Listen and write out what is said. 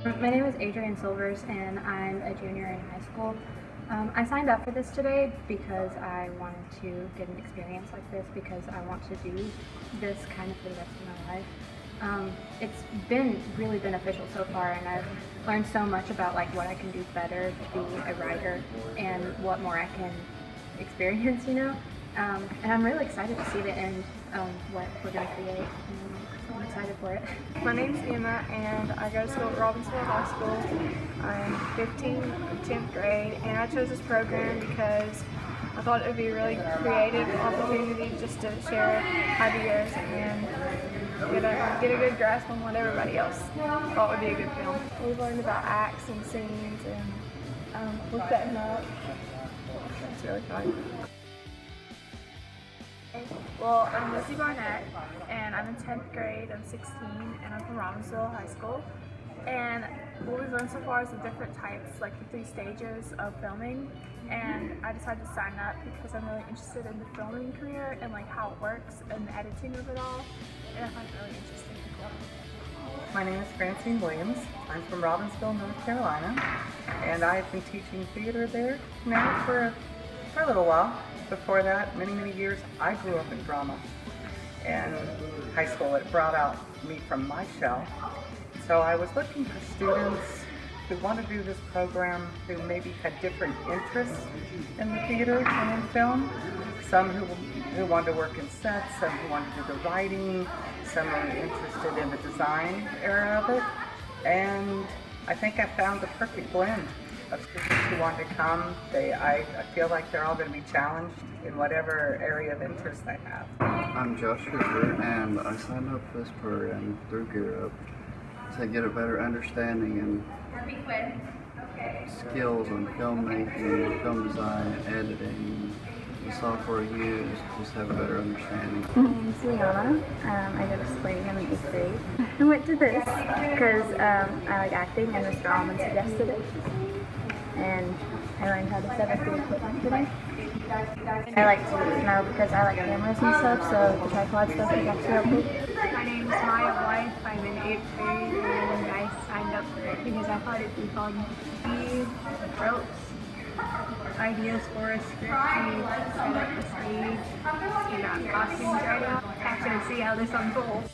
My name is Adrienne Silvers and I'm a junior in high school. I signed up for this today because I wanted to get an experience like this because I want to do this kind of for the rest of my life. It's been really beneficial so far, and I've learned so much about what I can do better to be a writer and what more I can experience, and I'm really excited to see the end, what we're going to create. I'm excited for it. My name's Emma and I go to school at Robbinsville High School. I'm 15, 10th grade, and I chose this program because I thought it would be a really creative opportunity just to share ideas and get a good grasp on what everybody else thought would be a good film. We've learned about acts and scenes and we're setting up. It's really fun. Well, I'm Lizzie Barnett, and I'm in 10th grade. I'm 16, and I'm from Robbinsville High School. And what we've learned so far is the different types, like the 3 stages of filming. And I decided to sign up because I'm really interested in the filming career and how it works and the editing of it all. And I find it really interesting and cool. My name is Francine Williams. I'm from Robbinsville, North Carolina, and I've been teaching theater there now for a little while. Before that, many years, I grew up in drama, and high school, it brought out me from my shell. So I was looking for students who want to do this program who maybe had different interests in the theater and in film. Some who wanted to work in sets, some who wanted to do the writing, some were interested in the design area of it. And I think I found the perfect blend of students who want to come. I feel like they're all going to be challenged in whatever area of interest they have. I'm Josh Hoover, and I signed up for this program through Gear Up to get a better understanding and skills on filmmaking, film design, editing, the software used, just have a better understanding. My name is Liana. I go to spring. I'm in 8th grade. I went to this because I like acting and Mr. Almond suggested it. And I learned how to set up the equipment today. I like to know because I like cameras and stuff, so the tripod stuff is actually helpful. My name is Maya Blythe. I'm in 8th grade, and I signed up for it because I thought it'd be fun. We wrote ideas for a script, we set up the stage, we got costumes right now. Actually, see how this unfolds.